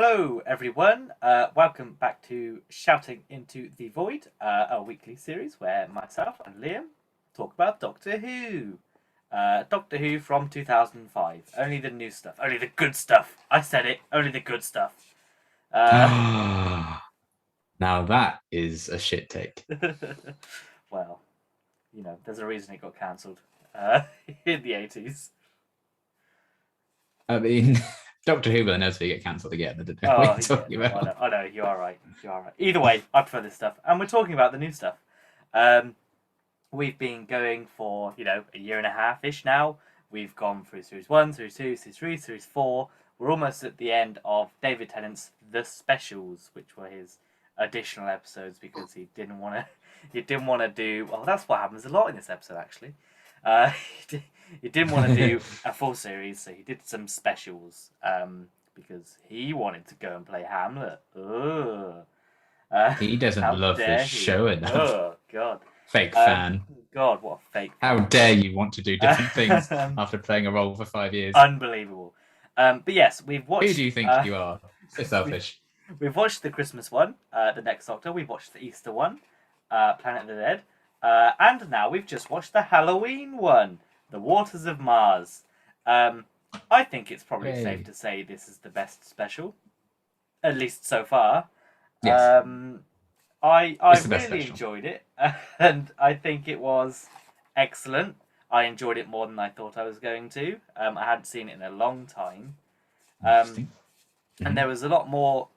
Hello, everyone. Welcome back to Shouting into the Void, a weekly series where myself and Liam talk about Doctor Who. Doctor Who from 2005. Only the new stuff. Only the good stuff. I said it. Only the good stuff. Uh, Now that is a shit take. well, there's a reason it got cancelled in the 80s. I mean, Doctor Who will inevitably get cancelled again. I don't know what Oh, you're yeah, talking no, about. I know, you are right. You are right. Either way, I prefer this stuff. And we're talking about the new stuff. Um, we've been going for a year and a half ish now. We've gone through series 1, series 2, series 3, series 4. We're almost at the end of David Tennant's The Specials, which were his additional episodes because he didn't want to do, well, that's what happens a lot in this episode actually. uh, he didn't want to do a full series, so he did some specials, because he wanted to go and play Hamlet. Ugh. He doesn't How love this dare he? show enough. Oh God. Fake Um, fan. God, what a fake How fan. dare you want to do different things Um, after playing a role for 5 years? Unbelievable. But yes, we've Who do watched. you think you are? So we've, selfish. we've watched the Christmas one, the next Doctor. We've watched the Easter one, Planet of the Dead, and now we've just watched the Halloween one, The Waters of Mars. Um, I think it's probably safe Hey. to say this is the best special, at least so far. Yes, Um, I it's the best really special. enjoyed it, and I think it was excellent. I enjoyed it more than I thought I was going to. I hadn't seen it in a long time, Interesting. and Hmm. there was a lot more.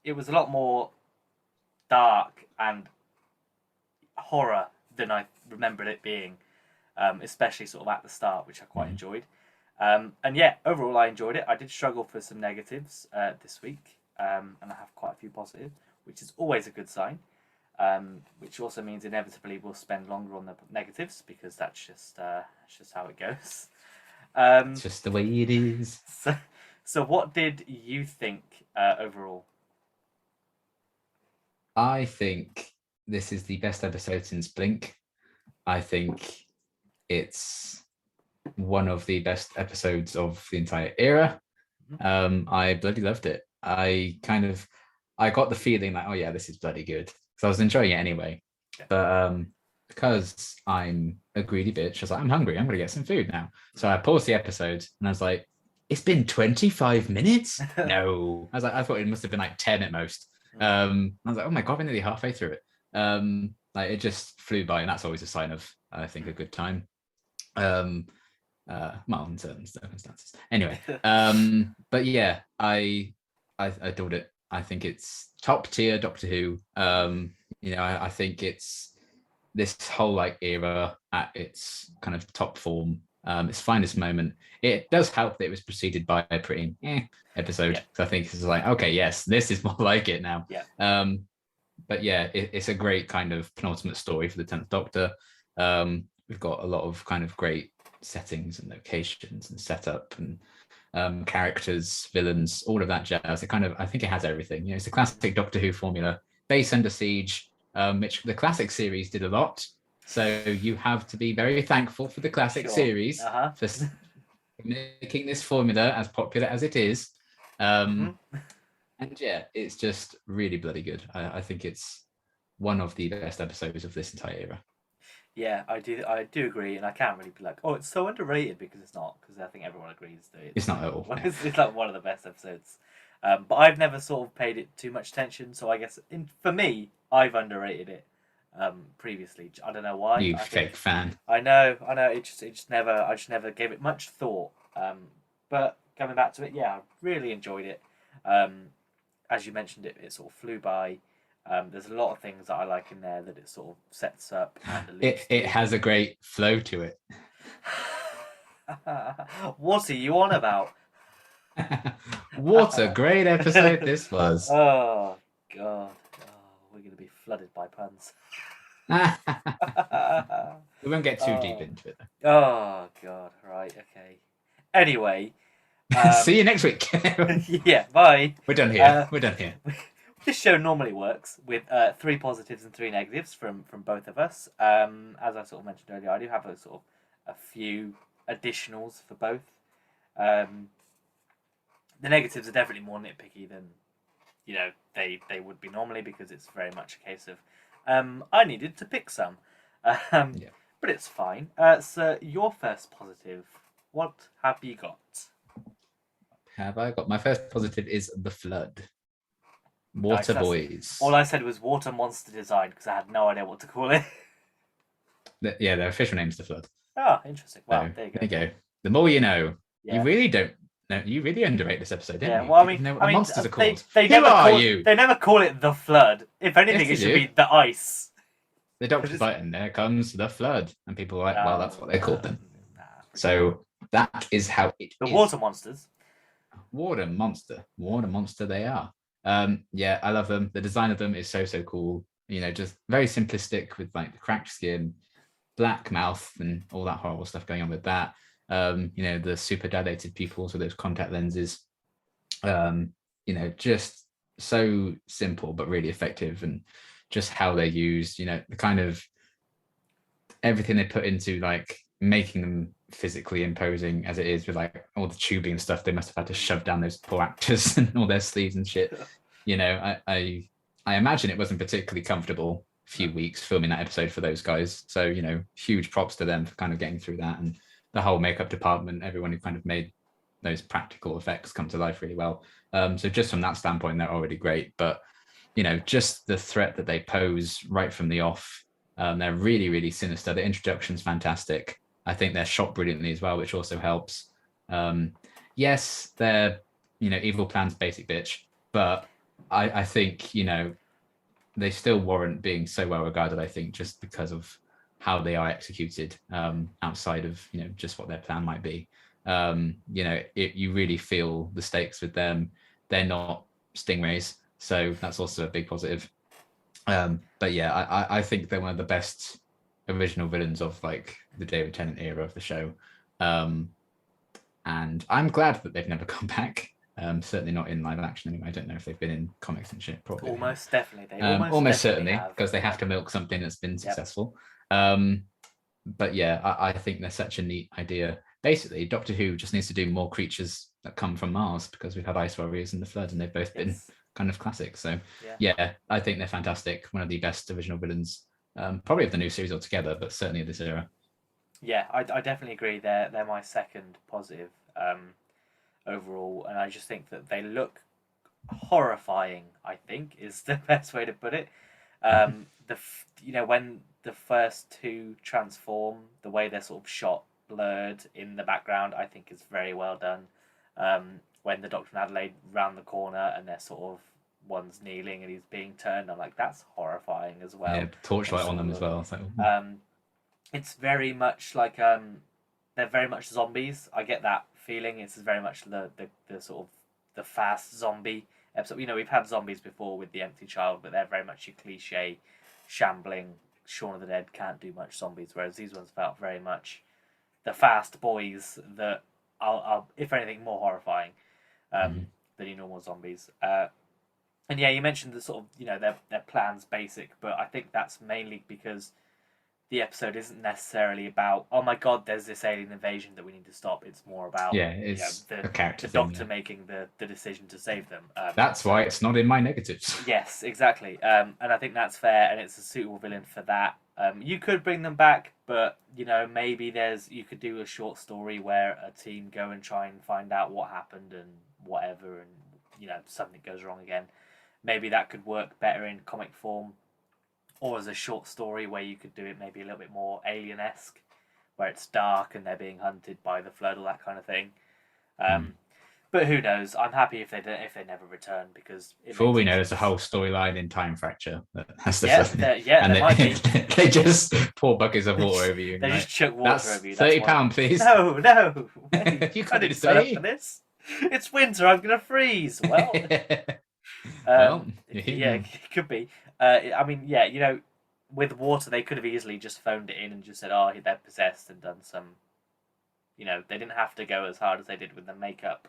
It was a lot more dark and horror than I remembered it being, especially sort of at the start, which I quite Hmm. enjoyed. And yeah, overall, I enjoyed it. I did struggle for some negatives this week, and I have quite a few positives, which is always a good sign. Which also means inevitably we'll spend longer on the negatives because that's just how it goes. It's Um, just the way it is. so, so what did you think overall? I think this is the best episode since Blink. I think it's one of the best episodes of the entire era. Mhm. I bloody loved it. I got the feeling that, oh yeah, this is bloody good. So I was enjoying it anyway. Yeah. But because I'm a greedy bitch, I was like, I'm hungry. I'm gonna get some food now. So I paused the episode and I was like, it's been 25 minutes? No. I thought it must have been like 10 at most. I was like, oh my god, we're nearly halfway through it. Like it just flew by, and that's always a sign of, I think, a good time. Um, well, in certain circumstances. Anyway, but yeah, I adored it. I think it's top tier Doctor Who. I think it's this whole like era at its kind of top form, its finest moment. It does help that it was preceded by a pretty episode. Yeah, So I think it's like, okay, yes, this is more like it now. yeah, Um, but yeah, it's a great kind of penultimate story for the 10th Doctor. We've got a lot of kind of great settings and locations and setup and characters, villains, all of that jazz. I think it has everything. It's a classic Doctor Who formula. Base Under Siege, which the classic series did a lot. So you have to be very thankful for the classic sure. series Uh for huh. making this formula as popular as it is. Um, hmm and yeah, it's just really bloody good. I think it's one of the best episodes of this entire era. Yeah, I do agree, and I can't really be like, oh, it's so underrated because it's not, because I think everyone agrees that It's it's not at all. No. it's like one of the best episodes. But I've never sort of paid it too much attention, so I guess for me, I've underrated it previously. I don't know why. You I fake think fan. I know. I just never gave it much thought. But coming back to it, yeah, I really enjoyed it. Um, as you mentioned, it sort of flew by. There's a lot of things that I like in there that it sort of sets up and alludes It to. has a great flow to it. What are you on about? What a great episode this was. Oh God, we're gonna be flooded by puns. We won't get too deep oh, into it. oh God, right, okay. Anyway, See you um, next week. yeah, bye. We're done here. Uh, We're done here. this show normally works with three positives and three negatives from both of us. As I sort of mentioned earlier, I do have a few additionals for both. Um, the negatives are definitely more nitpicky than they would be normally, because it's very much a case of I needed to pick some. Yeah. But it's fine. So your first positive, what have you got? Have I got my first positive is the flood. Nice. Water boys. All I said was water monster design because I had no idea what to call it. Yeah, their official name's the flood. Oh, interesting. Well, So, there you go. there you go. The more you know. Yeah. You really don't. No, you really underrate this episode, don't Yeah, you? well, You know what the monsters are called. They Who never are call, you? They never call it the flood. If anything, Yes, it they should do. be the ice. The doctor's button. There comes the flood, and people are like, "Well, that's what they called them." Nah, So that is how it the is. water monsters. Water monster. They are. Yeah, I love them. The design of them is so cool. You know, just very simplistic with like the cracked skin, black mouth, and all that horrible stuff going on with that. You know, the super dilated pupils with those contact lenses. You know, just so simple but really effective, and just how they're used. You know, the kind of everything they put into like making them physically imposing as it is, with like all the tubing and stuff they must have had to shove down those poor actors and all their sleeves and shit. You know, I imagine it wasn't particularly comfortable few weeks filming that episode for those guys. So, you know, huge props to them for kind of getting through that, and the whole makeup department, everyone who kind of made those practical effects come to life really well. So just from that standpoint, they're already great. But, you know, just the threat that they pose right from the off, they're really sinister. The introduction's fantastic. I think they're shot brilliantly as well, which also helps. Yes, they're, you know, evil plan's basic bitch, but I think, you know, they still warrant being so well regarded, I think, just because of how they are executed, outside of, you know, just what their plan might be. You know, you really feel the stakes with them. They're not stingrays, so that's also a big positive. But yeah, I think they're one of the best original villains of like the David Tennant era of the show. And I'm glad that they've never come back. Certainly not in live action anyway. I don't know if they've been in comics and shit. Probably Almost definitely. They almost definitely certainly, because they have to milk something that's been Yep. successful. But yeah, I think they're such a neat idea. Basically, Doctor Who just needs to do more creatures that come from Mars, because we've had Ice Warriors and the Flood, and they've both been kind of classic. So yeah, I think they're fantastic. One of the best original villains, probably of the new series altogether, but certainly of this era. Yeah, I definitely agree. They're my second positive overall, and I just think that they look horrifying. I think is the best way to put it. You know, when the first two transform, the way they're sort of shot blurred in the background, I think is very well done. When the Doctor and Adelaide round the corner and they're sort of one's kneeling and he's being turned, I'm like, that's horrifying as well. Yeah, torchlight on them as well. So. It's very much like they're very much zombies. I get that feeling. It's very much the sort of the fast zombie episode. You know, we've had zombies before with the Empty Child, but they're very much your cliche, shambling Shaun of the Dead, can't do much zombies. Whereas these ones felt very much the fast boys that are if anything, more horrifying than your normal zombies. And yeah, you mentioned the sort of, you know, their plan's basic, but I think that's mainly because the episode isn't necessarily about, oh my god, there's this alien invasion that we need to stop. It's more about it's the character Doctor making the decision to save them. That's why it's not in my negatives. Yes, exactly. And I think that's fair, and it's a suitable villain for that. You could bring them back, but you know, maybe you could do a short story where a team go and try and find out what happened and whatever, and you know, something goes wrong again. Maybe that could work better in comic form, or as a short story where you could do it maybe a little bit more alien-esque, where it's dark and they're being hunted by the flood, or that kind of thing. But who knows? I'm happy if they never return, because for all we know, there's a whole storyline in Time Fracture. That's the and they just pour buckets of water over you. They just chuck water over you. £30, please. No. You can't sign up for this. It's winter. I'm gonna freeze. Well, yeah, it could be. I mean, yeah, you know, with water, they could have easily just phoned it in and just said, "Oh, they're possessed," and done some. You know, they didn't have to go as hard as they did with the makeup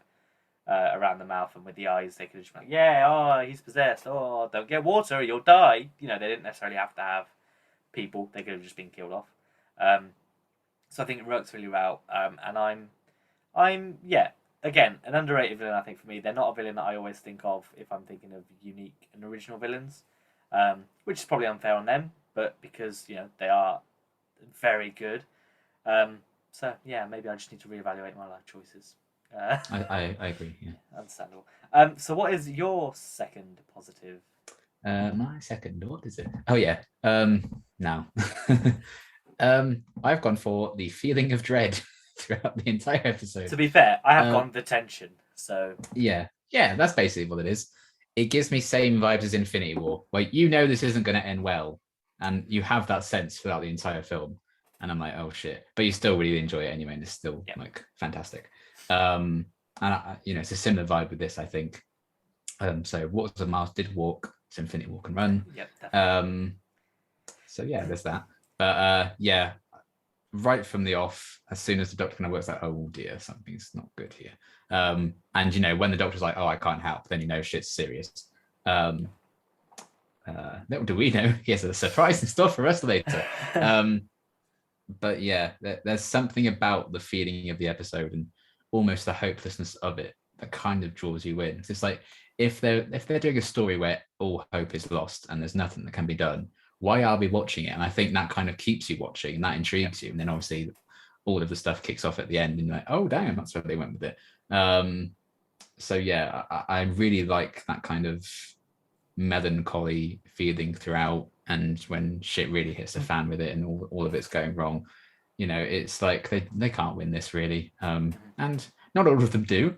around the mouth and with the eyes. They could have just been like, "Yeah, oh, he's possessed. Oh, don't get water, or you'll die." You know, they didn't necessarily have to have people. They could have just been killed off. So I think it works really well. And I'm again, an underrated villain. I think for me, they're not a villain that I always think of if I'm thinking of unique and original villains, which is probably unfair on them, but because they are very good. So yeah, maybe I just need to reevaluate my life choices. I agree. Yeah. Understandable. So what is your second positive? My second, what is it? Oh yeah. Now, I've gone for the feeling of dread throughout the entire episode. To be fair, I have gone the tension. So yeah, that's basically what it is. It gives me same vibes as Infinity War. Like this isn't going to end well, and you have that sense throughout the entire film. And I'm like, oh shit, but you still really enjoy it anyway, and it's still like fantastic. And it's a similar vibe with this, I think. So Waters of Mars did walk, so Infinity War can run. Yep, definitely. So yeah, there's that. But yeah, right from the off, as soon as the doctor kind of works out, oh dear, something's not good here. And when the doctor's like, oh, I can't help, then shit's serious. Little do we know, he has a surprise in store for us later. But yeah, there's something about the feeling of the episode and almost the hopelessness of it that kind of draws you in. It's like if they're doing a story where all hope is lost and there's nothing that can be done, why are we watching it? And I think that kind of keeps you watching and that intrigues you. And then obviously all of the stuff kicks off at the end and you're like, oh damn, that's where they went with it. So yeah, I really like that kind of melancholy feeling throughout, and when shit really hits the fan with it and all of it's going wrong, it's like they can't win this really, and not all of them do,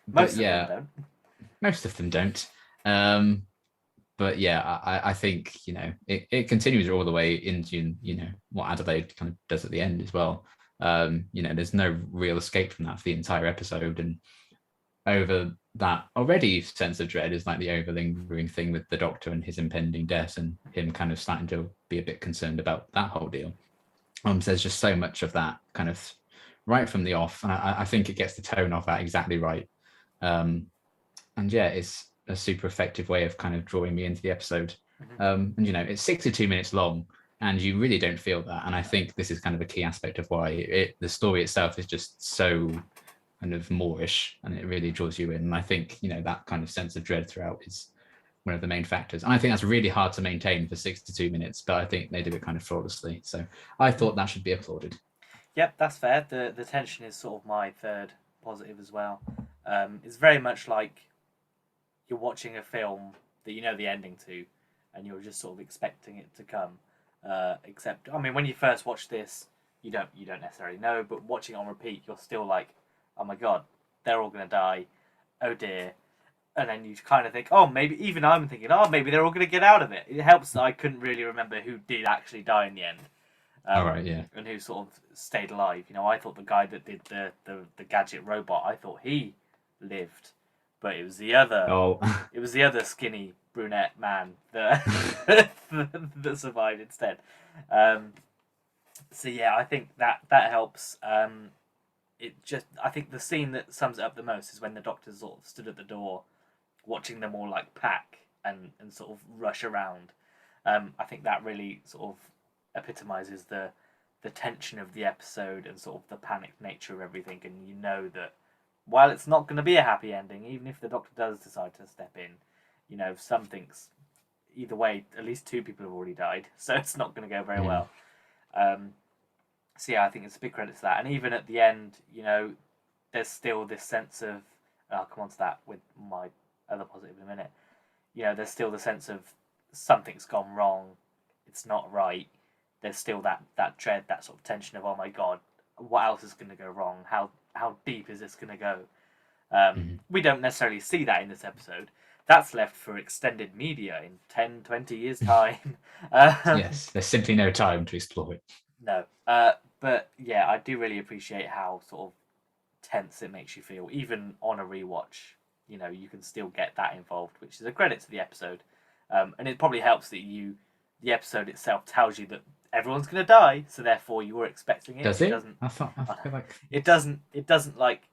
Most of them don't, but yeah, I think it continues all the way into what Adelaide kind of does at the end as well. There's no real escape from that for the entire episode, and over that already sense of dread is like the overlingering thing with the doctor and his impending death and him kind of starting to be a bit concerned about that whole deal. So there's just so much of that kind of right from the off, and I think it gets the tone of that exactly right. And yeah, it's a super effective way of kind of drawing me into the episode. And it's 62 minutes long, and you really don't feel that. And I think this is kind of a key aspect of why the story itself is just so kind of Moorish, and it really draws you in. And I think that kind of sense of dread throughout is one of the main factors. And I think that's really hard to maintain for 62 minutes, but I think they do it kind of flawlessly. So I thought that should be applauded. Yep, that's fair. The tension is sort of my third positive as well. It's very much like you're watching a film that you know the ending to, and you're just sort of expecting it to come. Except, I mean, when you first watch this, you don't necessarily know, but watching it on repeat, you're still like, oh my god, they're all going to die. Oh dear. And then you kind of think, oh, maybe, even I'm thinking, oh, maybe they're all going to get out of it. It helps that I couldn't really remember who did actually die in the end. All right, yeah. And who sort of stayed alive. I thought the guy that did the gadget robot, I thought he lived. But it was the other, it was the other skinny brunette man that, that survived instead. So yeah, I think that helps. I think the scene that sums it up the most is when the doctor sort of stood at the door, watching them all like pack and sort of rush around. I think that really sort of epitomizes the tension of the episode and sort of the panicked nature of everything. And you know that while it's not going to be a happy ending, even if the doctor does decide to step in, something's either way. At least 2 people have already died, so it's not going to go very well. So yeah, I think it's a big credit to that. And even at the end, there's still this sense of, I'll come on to that with my other positive in a minute. There's still the sense of something's gone wrong, it's not right. There's still that dread, that sort of tension of, oh my god, what else is going to go wrong? How deep is this going to go? We don't necessarily see that in this episode. That's left for extended media in 10, 20 years' time. Yes, there's simply no time to explore it. No. But yeah, I do really appreciate how sort of tense it makes you feel. Even on a rewatch, you can still get that involved, which is a credit to the episode. And it probably helps that the episode itself tells you that everyone's going to die, so therefore you were expecting it. Does it? Doesn't. I feel like it doesn't. It doesn't like.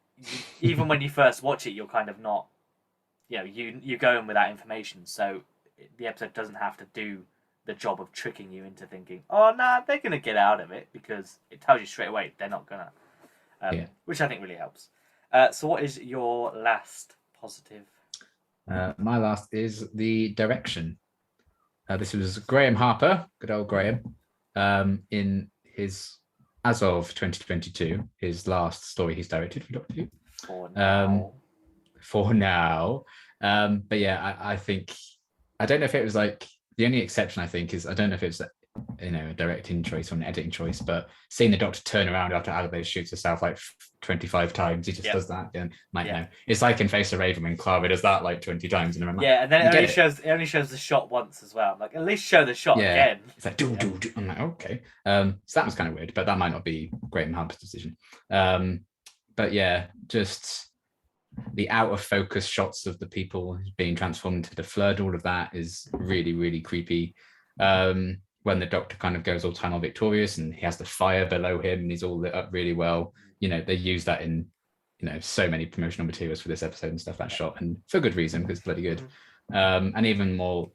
Even when you first watch it, you're kind of not. You go in with that information, so the episode doesn't have to do the job of tricking you into thinking, oh, nah, they're going to get out of it, because it tells you straight away they're not going to. Which I think really helps. So what is your last positive? My last is the direction. This was Graham Harper, good old Graham, in his, as of 2022, his last story he's directed for Doctor Who. For Um, now. for now. But yeah, I think I don't know if it was like the only exception I think is I don't know if it's a directing choice or an editing choice, but seeing the Doctor turn around after Alice shoots herself like 25 times, he just does that. And like no, it's like in Face of Raven when Clara does that like 20 times, and I'm like, and then it only shows the shot once as well. Like at least show the shot again. It's like do. I'm like okay. So that was kind of weird, but that might not be Graham Harper's decision. But yeah, just the out of focus shots of the people being transformed into the flood, all of that is really, really creepy. When the Doctor kind of goes all tunnel victorious and he has the fire below him and he's all lit up really well, they use that in so many promotional materials for this episode and stuff, that shot, and for good reason, because it's bloody good. And even more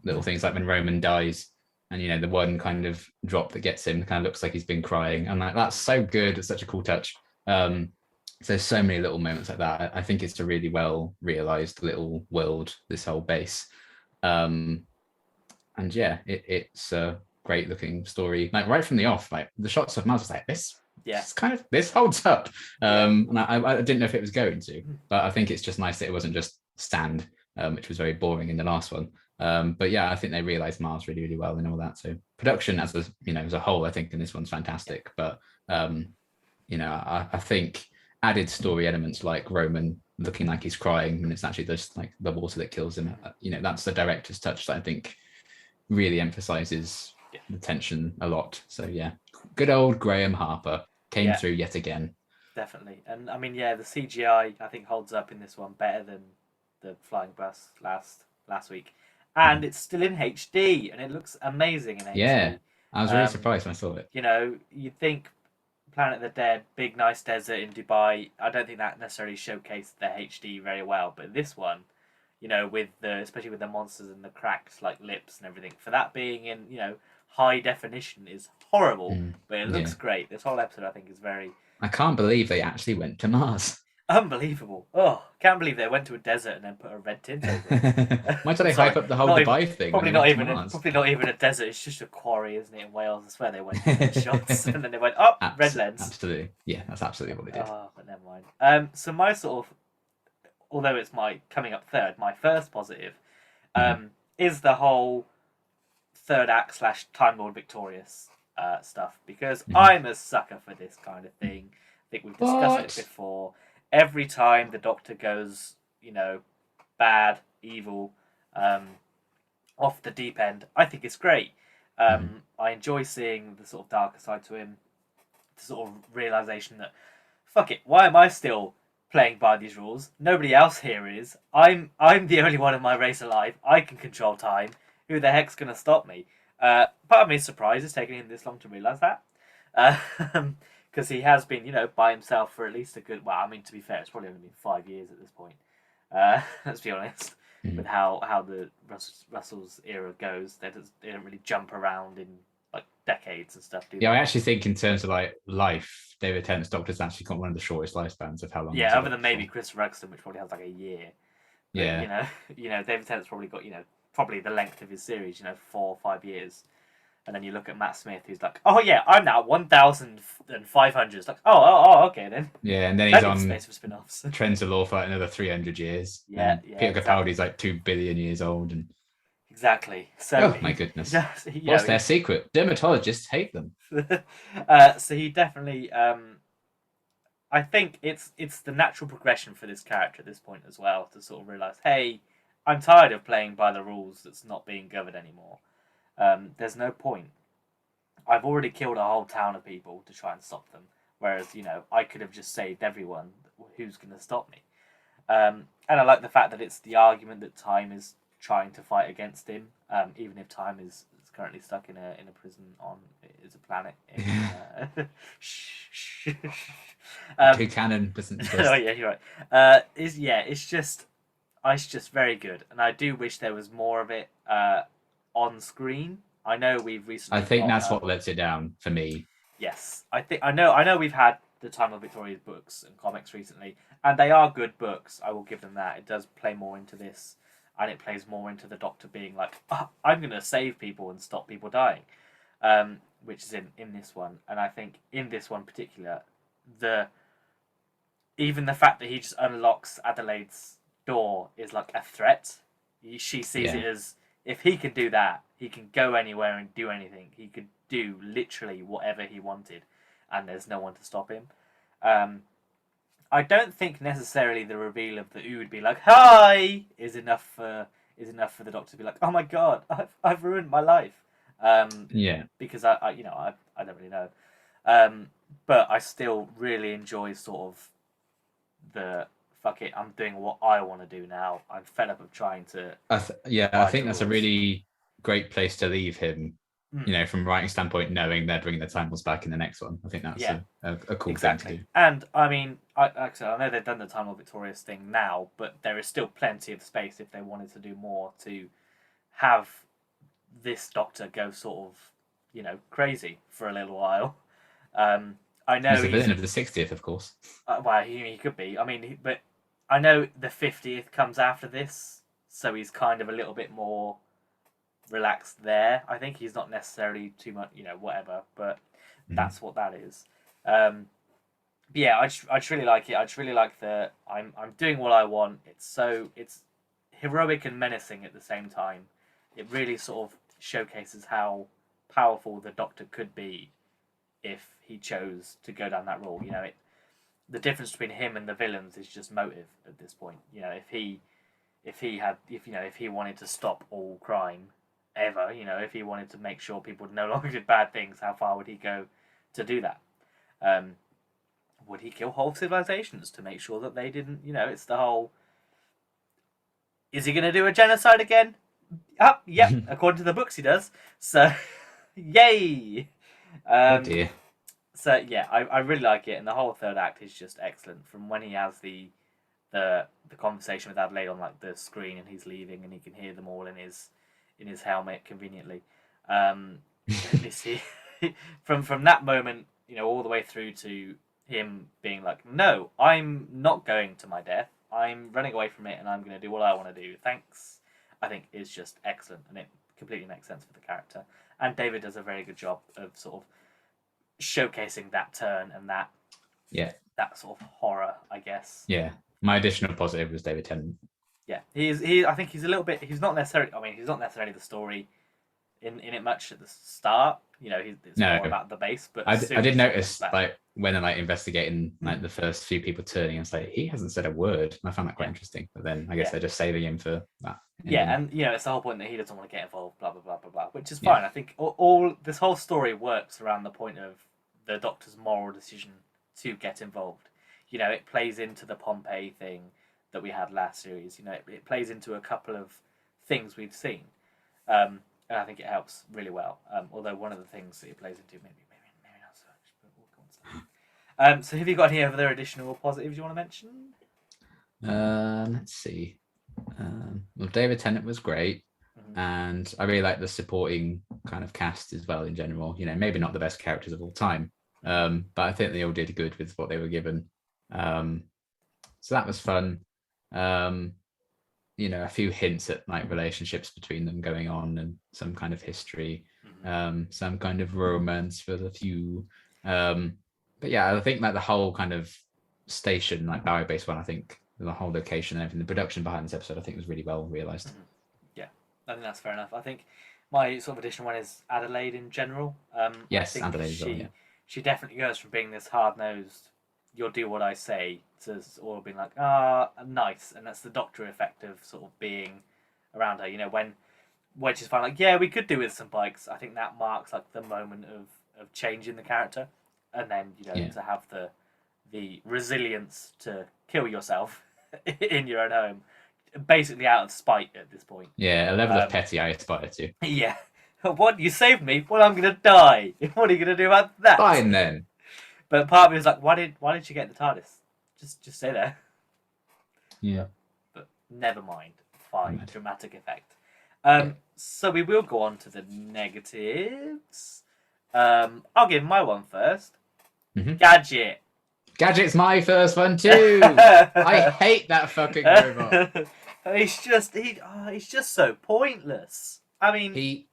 little things like when Roman dies and the one kind of drop that gets him kind of looks like he's been crying, and that's so good. It's such a cool touch. So there's so many little moments like that. I think it's a really well realized little world, this whole base. And yeah, it's a great looking story. Like right from the off, like the shots of Mars was like this holds up. And I didn't know if it was going to, but I think it's just nice that it wasn't just stand, which was very boring in the last one. But yeah, I think they realized Mars really, really well and all that. So production as a whole, I think in this one's fantastic. But I think added story elements like Roman looking like he's crying and it's actually just like the water that kills him. That's the director's touch that I think really emphasizes the tension a lot. So yeah, good old Graham Harper came through yet again. Definitely. And I mean, the CGI I think holds up in this one better than the flying bus last week. And it's still in HD and it looks amazing in HD. Yeah, I was really surprised when I saw it. You'd think Planet of the Dead, big nice desert in Dubai. I don't think that necessarily showcased the HD very well, but this one, especially with the monsters and the cracked like lips and everything, for that being in high definition is horrible, but it looks great. This whole episode I think is very. I can't believe they actually went to Mars. Unbelievable! Oh, can't believe they went to a desert and then put a red tint over it. Why do they hype up the whole Dubai thing? Probably not even a desert. It's just a quarry, isn't it, in Wales? I swear they went to shots and then they went red lens. Absolutely, yeah, that's absolutely what they did. Oh, but never mind. So my sort of, although it's my coming up third, my first positive, is the whole third act / Time Lord Victorious stuff, because I'm a sucker for this kind of thing. I think we've discussed it before. Every time the Doctor goes, bad, evil, off the deep end, I think it's great. I enjoy seeing the sort of darker side to him, the sort of realization that, fuck it, why am I still playing by these rules? Nobody else here is. I'm the only one in my race alive. I can control time. Who the heck's gonna stop me? Part of me is surprised it's taken him this long to realize that. Because he has been, by himself for at least a good. Well, I mean, to be fair, it's probably only been 5 years at this point. Let's be honest, with how the Russell's era goes, they don't really jump around in like decades and stuff. I actually think in terms of like life, David Tennant's Doctor's actually got one of the shortest lifespans of how long. Yeah, other than maybe Chris Ruxton, which probably has like a year. But, yeah. David Tennant's probably got probably the length of his series, 4 or 5 years. And then you look at Matt Smith, who's like, oh yeah, I'm now 1,500. It's like, oh, okay then. Yeah, and then he's on space for spin-offs. Trenzalore for another 300 years. Yeah, Peter Capaldi's like 2 billion years old. And exactly. So my goodness. What's their secret? Dermatologists hate them. So he definitely, I think it's the natural progression for this character at this point as well, to sort of realise, hey, I'm tired of playing by the rules that's not being governed anymore. There's no point. I've already killed a whole town of people to try and stop them. Whereas, I could have just saved everyone. Who's going to stop me? And I like the fact that it's the argument that time is trying to fight against him, even if time is currently stuck in a prison on is a planet. Two cannon doesn't exist. Oh yeah, you're right. It's just very good, and I do wish there was more of it on screen. I know we've recently. I think that's what lets it down for me. Yes, I know we've had the Time of Victoria's books and comics recently, and they are good books. I will give them that. It does play more into this, and it plays more into the Doctor being like, I'm going to save people and stop people dying, which is in this one. And I think in this one particular, even the fact that he just unlocks Adelaide's door is like a threat. She sees it as, if he can do that, he can go anywhere and do anything. He could do literally whatever he wanted, and there's no one to stop him. I don't think necessarily the reveal of the Ood be like, "Hi," is enough for the Doctor to be like, "Oh my god, I've ruined my life." Because I don't really know, but I still really enjoy sort of the fuck it, I'm doing what I want to do now. I'm fed up of trying to. I think that's a really great place to leave him. From writing standpoint, knowing they're bringing the Time Lords back in the next one. I think that's a cool thing to do. And I mean, I know they've done the Time Lord Victorious thing now, but there is still plenty of space if they wanted to do more to have this Doctor go sort of, crazy for a little while. I know he's the villain of the 60th, of course. Well, he could be. I mean, but I know the 50th comes after this, so he's kind of a little bit more relaxed there. I think he's not necessarily too much, whatever, but that's what that is. Yeah, I just really like it. I just really like the I'm doing what I want. It's heroic and menacing at the same time. It really sort of showcases how powerful the Doctor could be if he chose to go down that role. The difference between him and the villains is just motive at this point. If he wanted to stop all crime ever, if he wanted to make sure people no longer did bad things, how far would he go to do that? Would he kill whole civilizations to make sure that they didn't? It's the whole. Is he going to do a genocide again? Yep. According to the books, he does. So, yay! Oh dear. So yeah, I really like it, and the whole third act is just excellent. From when he has the conversation with Adelaide on like the screen, and he's leaving, and he can hear them all in his helmet conveniently. From that moment, all the way through to him being like, "No, I'm not going to my death. I'm running away from it, and I'm going to do what I want to do. Thanks." I think is just excellent, and it completely makes sense for the character. And David does a very good job of sort of showcasing that turn and that sort of horror, I guess. Yeah, my additional positive was David Tennant. Yeah, I think he's a little bit. He's not necessarily. I mean, he's not necessarily the story in it much at the start. It's more about the base. But I did notice like when they're like investigating like the first few people turning, it's like he hasn't said a word. And I found that quite interesting. But then I guess they're just saving him for that. Yeah, and it's the whole point that he doesn't want to get involved. Blah blah blah blah blah. Which is fine. I think all this whole story works around the point of the Doctor's moral decision to get involved. It plays into the Pompeii thing that we had last series. It plays into a couple of things we've seen, and I think it helps really well. Although one of the things that it plays into maybe not so much, but we'll go on to that. So have you got any other additional positives you want to mention? Let's see. Well, David Tennant was great, and I really like the supporting kind of cast as well in general. Maybe not the best characters of all time, but I think they all did good with what they were given. So that was fun. A few hints at like relationships between them going on and some kind of history, some kind of romance for the few. But yeah, I think like the whole kind of station, like Barry Base One, I think the whole location and everything, the production behind this episode, I think was really well realised. Yeah, I think that's fair enough. I think my sort of additional one is Adelaide in general. Yes, Adelaide as well, yeah. She definitely goes from being this hard-nosed, you'll do what I say, to all being like, nice. And that's the Doctor effect of sort of being around her. When she's finally like, yeah, we could do with some bikes. I think that marks like the moment of change in the character. And then, to have the resilience to kill yourself in your own home, basically out of spite at this point. Yeah, a level of petty I aspire to. Yeah. What? You saved me? Well, I'm going to die. What are you going to do about that? Fine, then. But part of me was like, why did she get the TARDIS? Just stay there. Yeah. But never mind. Fine. Right. Dramatic effect. So we will go on to the negatives. I'll give my one first. Mm-hmm. Gadget. Gadget's my first one too. I hate that fucking robot. He's just so pointless. I mean,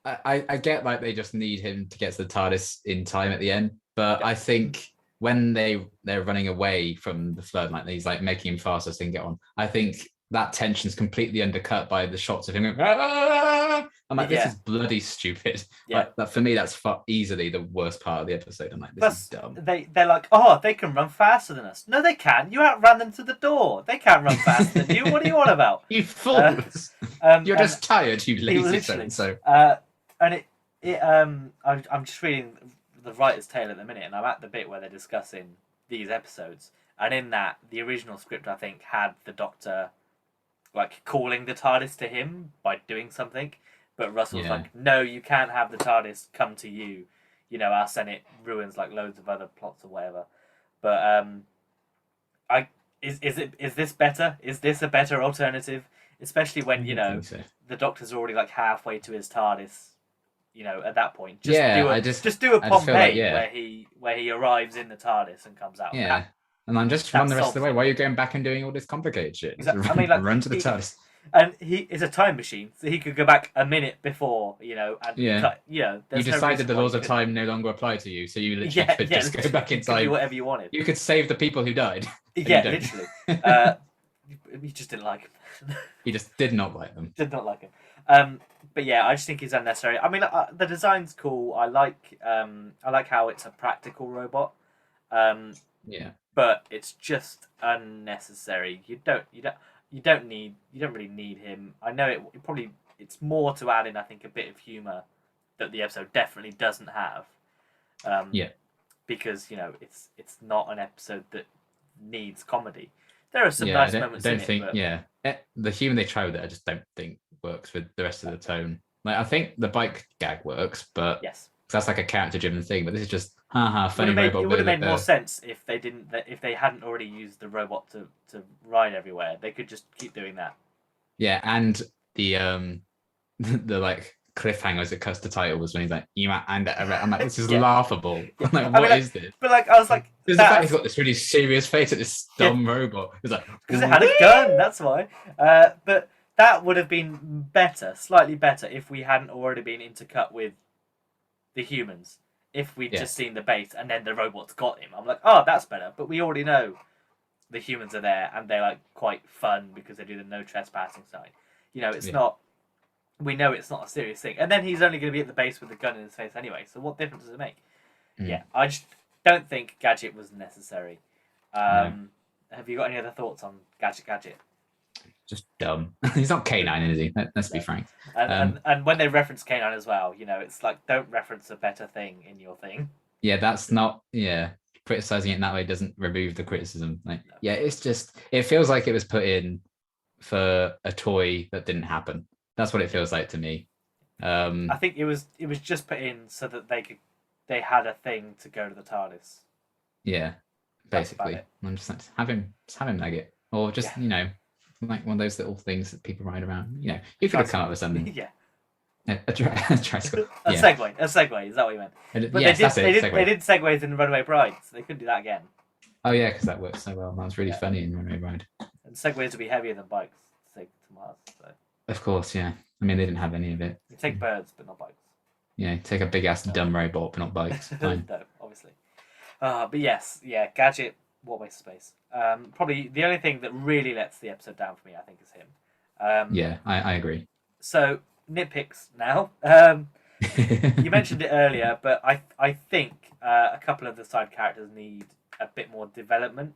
I get like they just need him to get to the TARDIS in time at the end, but I think when they're running away from the flood, like he's like making him faster so he can get on. I think that tension's completely undercut by the shots of him going, "Ah!" I'm like, this is bloody stupid. Yeah. Like, for me, that's easily the worst part of the episode. I'm like, this is dumb. They're like, oh, they can run faster than us. No, they can't. You outran them to the door. They can't run faster than you. What are you on about? You fools! You're just tired, you lazy so. And I'm just reading the writer's tale at the minute, and I'm at the bit where they're discussing these episodes. And in that, the original script, I think, had the Doctor like calling the TARDIS to him by doing something, but Russell's like, no, you can't have the TARDIS come to you. You know, our Senate ruins like loads of other plots or whatever. But is this better? Is this a better alternative? Especially when the Doctor's already like halfway to his TARDIS. You know, at that point, just do a Pompeii where he arrives in the TARDIS and comes out. Yeah. And I'm just run the rest of the way. Why are you going back and doing all this complicated shit? Exactly. I mean, like, run to the TARDIS. And he is a time machine, so he could go back a minute before, and cut, you decided the laws of time no longer apply to you, so you literally could just go back in time. Do whatever you wanted. You could save the people who died. Yeah, literally. He just didn't like him. He just did not like them. Did not like him. But yeah, I just think he's unnecessary. I mean, the design's cool. I like how it's a practical robot. But it's just unnecessary. You don't really need him. I know it's more to add in, I think, a bit of humor that the episode definitely doesn't have. Because it's not an episode that needs comedy. There are some nice moments in it. The humor they try with it, I just don't think works with the rest of the tone. Like, I think the bike gag works, but that's like a character-driven thing. But this is just funny robot. It would have made more sense if they hadn't already used the robot to ride everywhere. They could just keep doing that. Yeah, and the like cliffhangers that cuts the title was when he's like, I'm like, this is laughable. I'm like, what is this? But like, I was like, there's the fact he's got this really serious face at this dumb robot. It's like, because it had a gun, that's why. But that would have been slightly better, if we hadn't already been intercut with the humans. If we'd just seen the base and then the robots got him, I'm like, oh, that's better. But we already know the humans are there, and they're like quite fun because they do the no trespassing sign. It's not. We know it's not a serious thing, and then he's only going to be at the base with the gun in his face anyway. So what difference does it make? Yeah, I just don't think Gadget was necessary. Have you got any other thoughts on Gadget? Just dumb. He's not K9, is he? Let's be frank. And when they reference K9 as well, it's like, don't reference a better thing in your thing. Yeah, that's not. Yeah, criticizing it in that way doesn't remove the criticism. It's just, it feels like it was put in for a toy that didn't happen. That's what it feels like to me. I think it was just put in so that they had a thing to go to the TARDIS. Yeah, basically. I'm just like, have him nugget, or just like one of those little things that people ride around. You could have come up with something. Yeah. A tricycle. A Segway. Is that what you meant? But they did Segways in Runaway Bride, so they couldn't do that again. Oh yeah, because that worked so well. That was really funny in Runaway Bride. And Segways would be heavier than bikes to take to Mars. So. Of course, yeah. I mean, they didn't have any of it. You take birds, but not bikes. Yeah, take a big ass dumb robot, but not bikes. Fine. No, obviously. But yes, Gadget. What waste of space? Probably the only thing that really lets the episode down for me, I think, is him. I agree. So nitpicks now. You mentioned it earlier, but I think a couple of the side characters need a bit more development.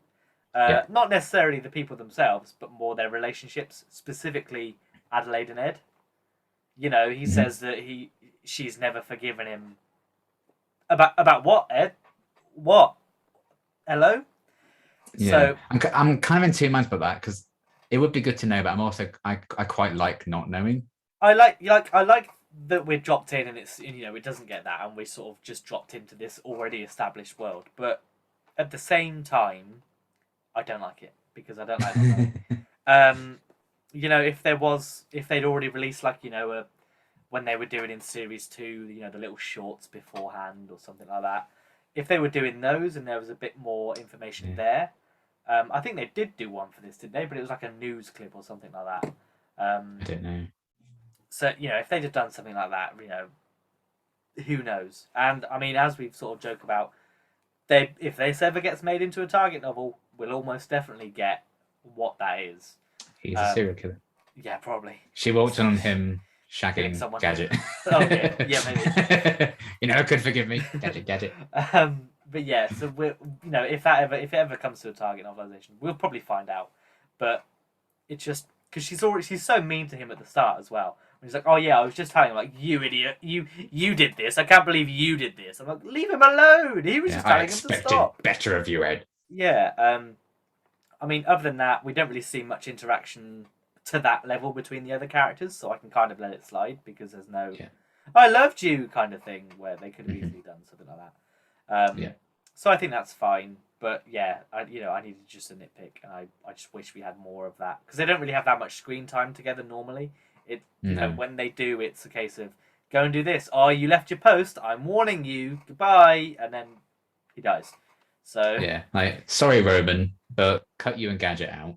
Not necessarily the people themselves, but more their relationships, specifically Adelaide and Ed. He says that she's never forgiven him. About what, Ed? What? Hello? Yeah, so, I'm kind of in two minds about that, because it would be good to know, but I'm also I quite like not knowing. I like that we're dropped in, and it's it doesn't get that, and we're sort of just dropped into this already established world. But at the same time, I don't like it, because I don't like it. If they'd already released when they were doing in series 2, the little shorts beforehand or something like that, if they were doing those and there was a bit more information there, I think they did do one for this, didn't they? But it was like a news clip or something like that. I don't know. So if they'd have done something like that, who knows? And I mean, as we've sort of joked about, if this ever gets made into a Target novel, we'll almost definitely get what that is. He's a serial killer. Yeah, probably. She walked on him shagging someone. Gadget. Okay, yeah, maybe. Could forgive me, Gadget. But yeah, so if it ever comes to a Target novelization, we'll probably find out. But it's just because she's so mean to him at the start as well. When he's like, "Oh yeah, I was just telling him, like, you idiot, you did this. I can't believe you did this." I'm like, "Leave him alone. He was just telling him to stop." Better of you, Ed. Yeah. I mean, other than that, we don't really see much interaction to that level between the other characters, so I can kind of let it slide because there's no "I loved you" kind of thing where they could have easily done something like that. So I think that's fine. But yeah, I needed just a nitpick, and I just wish we had more of that because they don't really have that much screen time together normally. When they do, it's a case of go and do this. Oh, you left your post. I'm warning you. Goodbye, and then he dies. So yeah, like sorry, Roman, but cut you and Gadget out.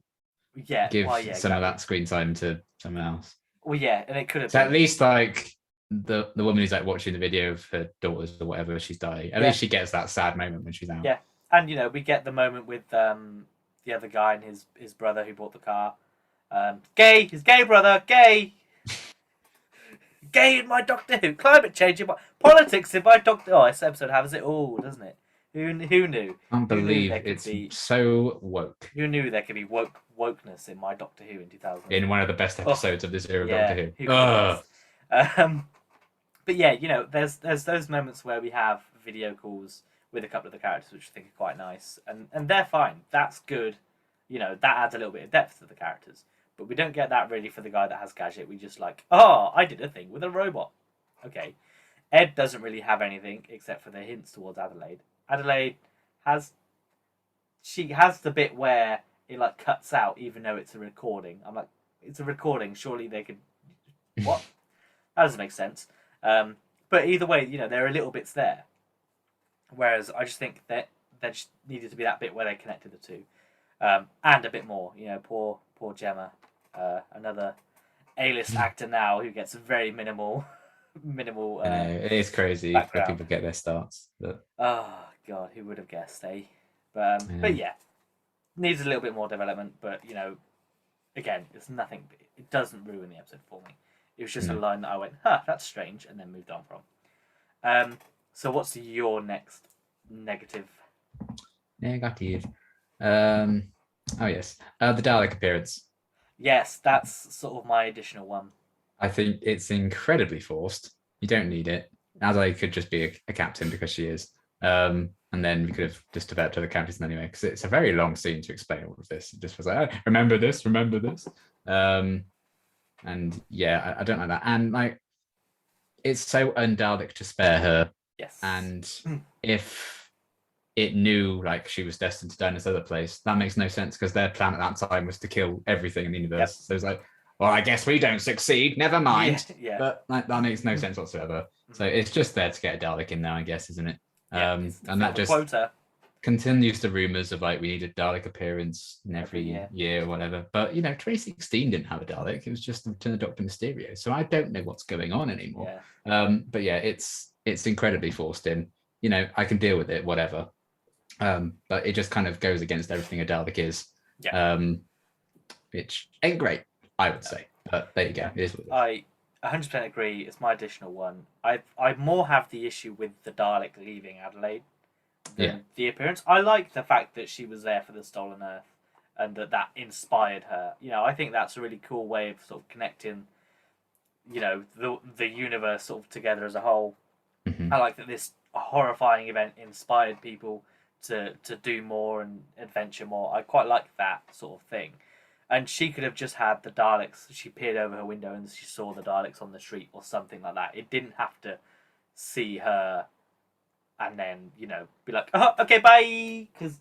Yeah, give some of that screen time to someone else. Well, yeah, and it could have been at least like the woman who's like watching the video of her daughters or whatever she's dying. At least she gets that sad moment when she's out. Yeah, and we get the moment with the other guy and his brother who bought the car. Gay, his gay brother, gay. Gay in my Doctor Who, climate change in my politics in my Doctor. Oh, this episode has it all, doesn't it? Who knew? I can't believe it's so woke. Who knew there could be wokeness in my Doctor Who in 2000? In one of the best episodes of this era of Doctor Who. But yeah, there's those moments where we have video calls with a couple of the characters, which I think are quite nice, and they're fine. That's good. That adds a little bit of depth to the characters. But we don't get that really for the guy that has Gadget. We just like, oh, I did a thing with a robot. Okay. Ed doesn't really have anything except for the hints towards Adelaide. Adelaide has the bit where it like cuts out even though it's a recording. I'm like, it's a recording. Surely they could. What? That doesn't make sense. But either way, there are little bits there. Whereas I just think that there just needed to be that bit where they connected the two, and a bit more. Poor Gemma, another A-list actor now who gets very minimal. I know, it is crazy where people get their starts. But... Oh God, who would have guessed, eh? But yeah, needs a little bit more development. But again, it's nothing. It doesn't ruin the episode for me. It was just a line that I went, "Huh, that's strange," and then moved on from. So what's your next negative? Negative. Oh yes, the Dalek appearance. Yes, that's sort of my additional one. I think it's incredibly forced. You don't need it. Adelaide could just be a captain because she is. And then we could have just developed other captains anyway, because it's a very long scene to explain all of this. It just was like, oh, remember this. And yeah, I don't like that. And like, it's so un-Dalek to spare her. Yes. And if it knew like she was destined to die in this other place, that makes no sense because their plan at that time was to kill everything in the universe. Yep. So it's like, well, I guess we don't succeed. Never mind. Yeah. But like, that makes no sense whatsoever. So it's just there to get a Dalek in there, I guess, isn't it? Yeah, and that just continues the rumors of like we need a Dalek appearance in every year or whatever. But 2016 didn't have a Dalek. It was just the Return of Doctor Mysterio. So I don't know what's going on anymore. Yeah. But yeah, it's incredibly forced in. I can deal with it, whatever. But it just kind of goes against everything a Dalek is. Yeah. Which ain't great, I would say. But there you go. It is what it is. I 100% agree. It's my additional one. I more have the issue with the Dalek leaving Adelaide than the appearance. I like the fact that she was there for the Stolen Earth and that inspired her. I think that's a really cool way of sort of connecting, the universe sort of together as a whole. Mm-hmm. I like that this horrifying event inspired people to do more and adventure more. I quite like that sort of thing. And she could have just had the Daleks. She peered over her window and she saw the Daleks on the street or something like that. It didn't have to see her and then, be like, oh, okay, bye. Because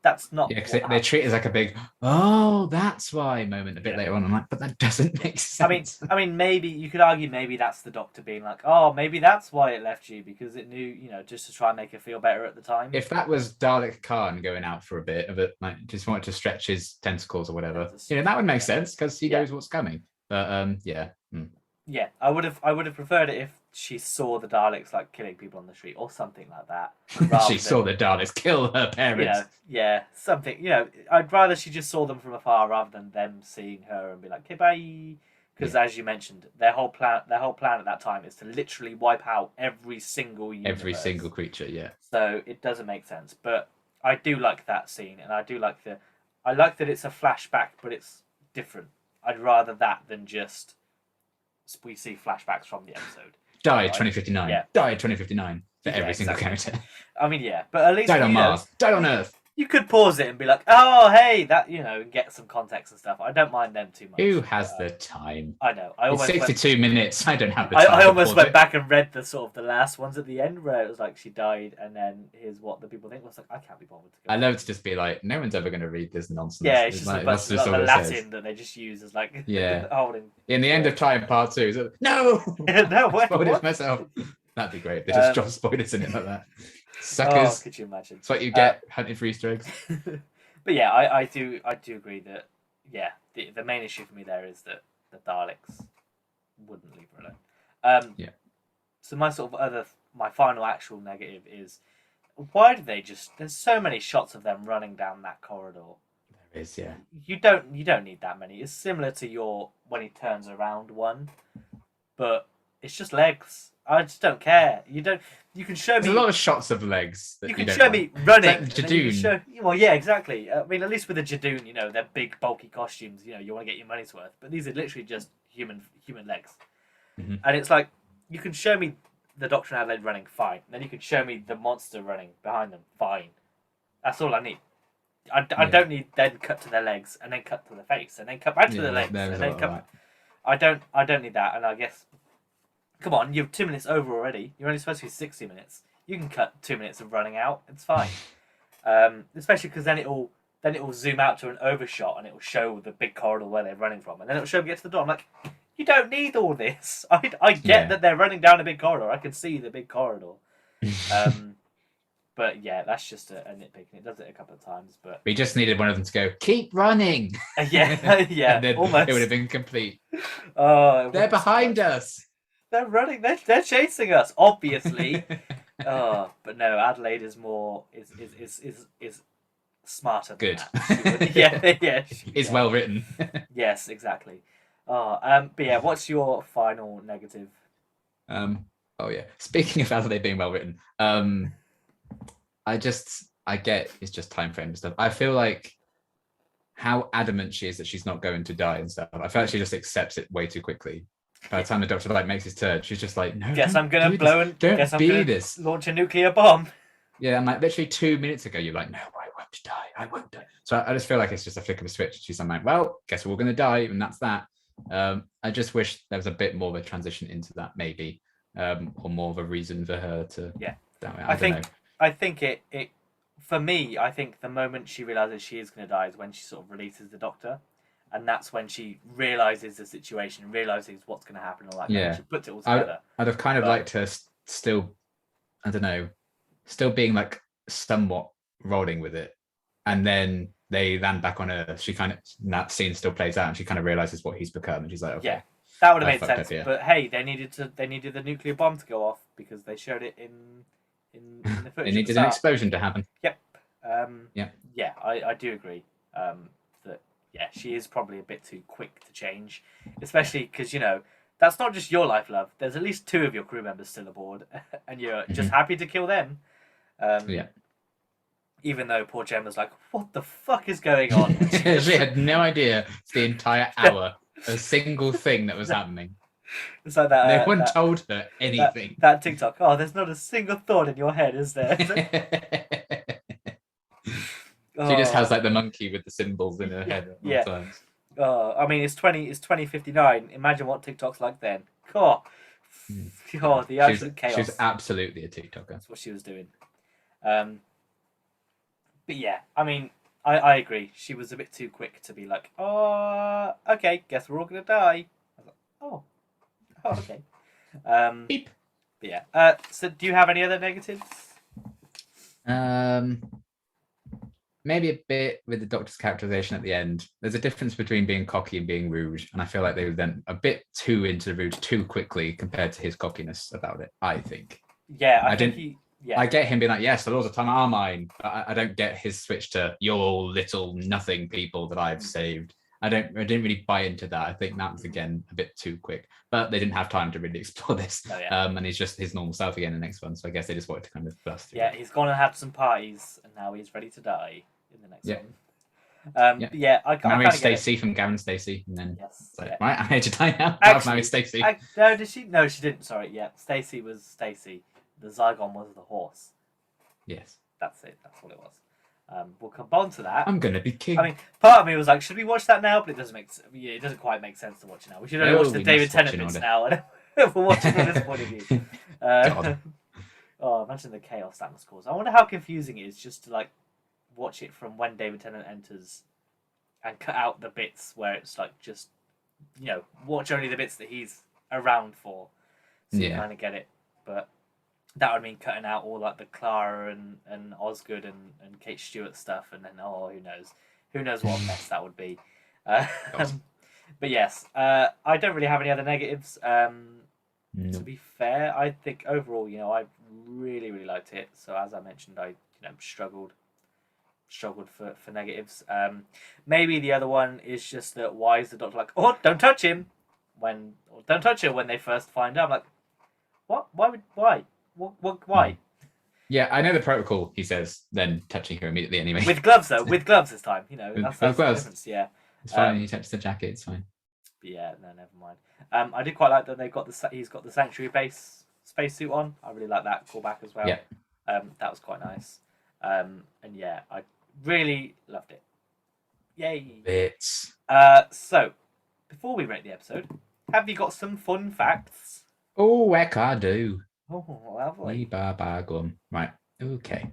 that's not. Yeah, because what they happened. treat it as like a big, oh, that's why moment a bit Yeah. later on. I'm like, but that doesn't make sense. I mean, maybe you could argue maybe that's the Doctor being like, oh, maybe that's why it left you because it knew, just to try and make her feel better at the time. If that was Dalek Khan going out for a bit of it, like just wanted to stretch his tentacles or whatever, that would make sense because he knows what's coming. But yeah. Yeah, I would have preferred it if she saw the Daleks like killing people on the street or something like that. She saw the Daleks kill her parents. Yeah, something. I'd rather she just saw them from afar rather than them seeing her and be like, "Okay, bye." Because as you mentioned, their whole plan at that time is to literally wipe out every single universe. Every single creature, yeah. So it doesn't make sense, but I do like that scene, and I like that it's a flashback, but it's different. I'd rather that than just we see flashbacks from the episode. Died 2059. Yeah. Died 2059 for every single character. I mean, but at least died on Mars. Died on Earth. You could pause it and be like, "Oh, hey, that," and get some context and stuff. I don't mind them too much. Who has the time? I know. It's 62 minutes. I don't have the time. I almost went back and read the last ones at the end where it was like she died, and then here's what the people think. I was like, I can't be bothered to go. I love to just be like, no one's ever going to read this nonsense. Yeah, it's just that's just the Latin that they just use as like holding. In the end of time, part 2. Is it, no, no, wait, spoiled it myself. That'd be great. They just drop spoilers in it like that. Suckers. Oh, could you imagine? It's what you get hunting for Easter eggs. But yeah, I do agree that the main issue for me there is that the Daleks wouldn't leave her alone. So my final actual negative is why do they there's so many shots of them running down that corridor. There is, yeah. You don't need that many. It's similar to your when he turns around one, but it's just legs. I just don't care. You can show me. There's a lot of shots of legs. You can show me running. Like Jadoon. Well, yeah, exactly. I mean, at least with the Jadoon, they're big, bulky costumes. You want to get your money's worth. But these are literally just human legs. Mm-hmm. And it's like you can show me the Doctor and Adelaide running, fine. Then you can show me the monster running behind them, fine. That's all I need. I don't need then cut to their legs and then cut to the face and then cut back to the legs and then cut. I don't need that. And I guess. Come on, you're 2 minutes over already. You're only supposed to be 60 minutes. You can cut 2 minutes of running out. It's fine. Especially because then it'll zoom out to an overshot and it will show the big corridor where they're running from, and then it'll show them get to the door. I'm like, you don't need all this. I get that they're running down a big corridor. I can see the big corridor. But yeah, that's just a nitpick. It does it a couple of times, but we just needed one of them to go, keep running. Yeah, and then almost. It would have been complete. Oh, they're behind us. They're running. They're chasing us, obviously. But no, Adelaide is more is smarter than good. That. Is well written. Yes, exactly. But yeah, what's your final negative? Oh yeah. Speaking of Adelaide being well written, I get it's just time frame and stuff. I feel like how adamant she is that she's not going to die and stuff. I feel like she just accepts it way too quickly. By the time the Doctor makes his turn, she's just like, no. Guess I'm gonna blow and don't be this. Launch a nuclear bomb. Yeah, I'm like literally 2 minutes ago. You're like, no, I won't die. I won't die. So I just feel like it's just a flick of a switch. She's like, well, guess we're all gonna die, and that's that. I just wish there was a bit more of a transition into that, maybe, or more of a reason for her to. Yeah, I think it for me. I think the moment she realizes she is gonna die is when she sort of releases the Doctor. And that's when she realizes the situation, realizes what's going to happen, all that. Yeah, she puts it all together. I'd have kind of liked her still, I don't know, still being like somewhat rolling with it, and then they land back on Earth. She kind of that scene still plays out, and she kind of realizes what he's become, and she's like, okay, that would have made sense. But hey, they needed the nuclear bomb to go off because they showed it in the footage. They needed an explosion to happen. Yep. Yeah, I do agree. Yeah, she is probably a bit too quick to change, especially because that's not just your life, love. There's at least 2 of your crew members still aboard, and you're just happy to kill them. Even though poor Jen was like, "What the fuck is going on?" She had no idea the entire hour, a single thing that was happening. It's like that. No one told her anything. That TikTok. Oh, there's not a single thought in your head, is there? She just has like the monkey with the symbols in her head at all times. I mean, it's 2059. Imagine what TikTok's like then. The absolute chaos. She's absolutely a TikToker. That's what she was doing. But yeah, I mean, I agree. She was a bit too quick to be like, oh, okay, guess we're all gonna die. I was like, oh, okay. Um, Beep. but yeah. So do you have any other negatives? Um, maybe a bit with the Doctor's characterization at the end. There's a difference between being cocky and being rude, and I feel like they were then a bit too into the rude too quickly compared to his cockiness about it. I think. Yeah, I think didn't. he. Yeah, I get him being like, yes, the laws of time are mine. But I don't get his switch to you're all little nothing people that I've saved. I didn't really buy into that. I think that was again a bit too quick. But they didn't have time to really explore this. Oh, yeah. And he's just his normal self again in the next one. So I guess they just wanted to kind of burst through. Yeah, he's gone and had some parties, and now he's ready to die in the next Yeah. one. Yeah, I married Stacey from Gavin Stacey, and then yes, like, yeah. right, I made you die now. Actually, I've married Stacey. No, did she? No, she didn't. Sorry, yeah, Stacey was Stacey. The Zygon was the horse. Yes, that's it. That's what it was. We'll come on to that. I'm gonna be king. I mean, part of me was like, should we watch that now? But it doesn't make. Yeah, it doesn't quite make sense to watch it now. We should only watch the David Tennant bits now, and we'll watch it from this point of view. Oh, imagine the chaos that must cause. I wonder how confusing it is just to like watch it from when David Tennant enters and cut out the bits where it's like just watch only the bits that he's around for, so you kind of get it. But that would mean cutting out all like the Clara and Osgood and Kate Stewart stuff, and then who knows what a mess that would be. But yes, I don't really have any other negatives. To be fair, I think overall, I really, really liked it. So as I mentioned, I struggled for negatives. Maybe the other one is just that why is the Doctor like, oh, don't touch him don't touch her when they first find out. I'm like, what? Why? Why? Yeah, I know the protocol, he says, then touching her immediately anyway. With gloves though, with gloves this time, that's the difference. Yeah. It's fine, he touches the jacket, it's fine. But yeah, no, never mind. I did quite like that he's got the Sanctuary base spacesuit on. I really like that callback as well. Yeah. That was quite nice. And yeah, I really loved it. Yay. Bits. So before we rate the episode, have you got some fun facts? Oh, heck I do. Oh, lovely. Right, okay.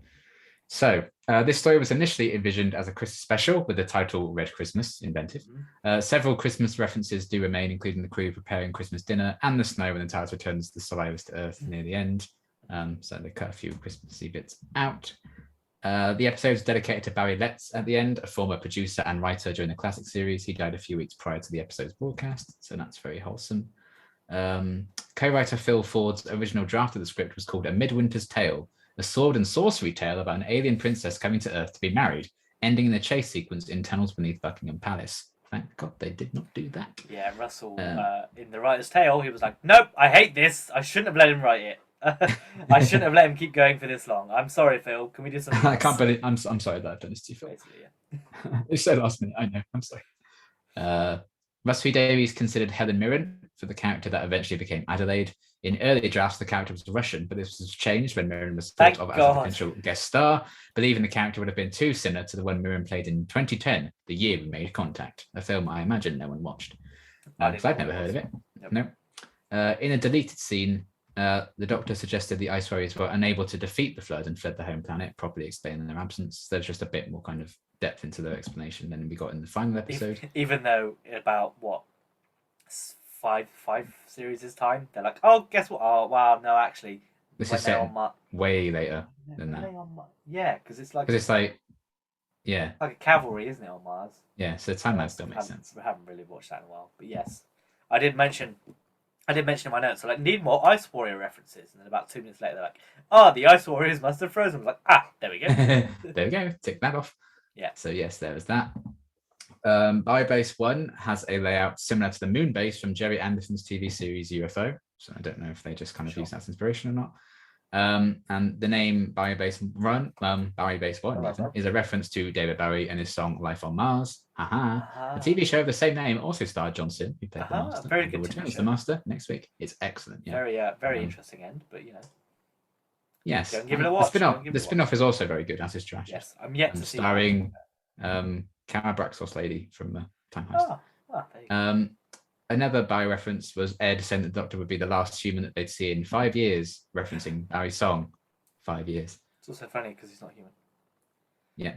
So this story was initially envisioned as a Christmas special with the title Red Christmas, inventive. Several Christmas references do remain, including the crew preparing Christmas dinner and the snow when the TARDIS returns the survivors to Earth near the end. So they cut a few Christmassy bits out. The episode is dedicated to Barry Letts at the end, a former producer and writer during the classic series. He died a few weeks prior to the episode's broadcast, so that's very wholesome. Co-writer Phil Ford's original draft of the script was called A Midwinter's Tale, a sword and sorcery tale about an alien princess coming to Earth to be married, ending in a chase sequence in tunnels beneath Buckingham Palace. Thank God they did not do that. Yeah, Russell, in the writer's tale, he was like, nope, I hate this. I shouldn't have let him write it. I shouldn't have let him keep going for this long. I'm sorry, Phil. Can we do something else? I can't believe I'm sorry that I've done this to you, Phil. Yeah. It's so last minute. I know. I'm sorry. Russ Davies considered Helen Mirren for the character that eventually became Adelaide. In earlier drafts, the character was Russian, but this was changed when Mirren was thought of as a potential guest star, believing the character would have been too similar to the one Mirren played in 2010, the year we made contact, a film I imagine no one watched. Because I've never heard of it. Nope. In a deleted scene, the Doctor suggested the Ice Warriors were unable to defeat the Flood and fled the home planet, properly explaining their absence. There's just a bit more kind of depth into their explanation than we got in the final episode. Even though about five series' time, they're like, oh, guess what? Oh, wow, no, actually, this is set way later than that. Yeah, because it's like like a cavalry, isn't it, on Mars? Yeah, so timeline still makes sense. We haven't really watched that in a while, but yes, I did mention in my notes, so like, need more Ice Warrior references, and then about 2 minutes later, they're like, oh, the Ice Warriors must have frozen. I was like, there we go. There we go. Tick that off. Yeah. So yes, there was that. Base 1 has a layout similar to the moon base from Jerry Anderson's TV series UFO. So I don't know if they just kind of use that as inspiration or not. And the name Base 1 is a reference to David Bowie and his song Life on Mars. A TV show of the same name also starred John Sim, who played the Master. Very good. Returns the Master next week. It's excellent. Yeah. Very interesting end, but Yes. Go and give it a watch. The spin-off is also very good, as is Trash. Yes, I'm yet to see. Starring Kara Braxos lady from Time Heist. Another Barry reference was Ed saying that the Doctor would be the last human that they'd see in 5 years, referencing Barry's song, 5 years. It's also funny because he's not human. Yeah.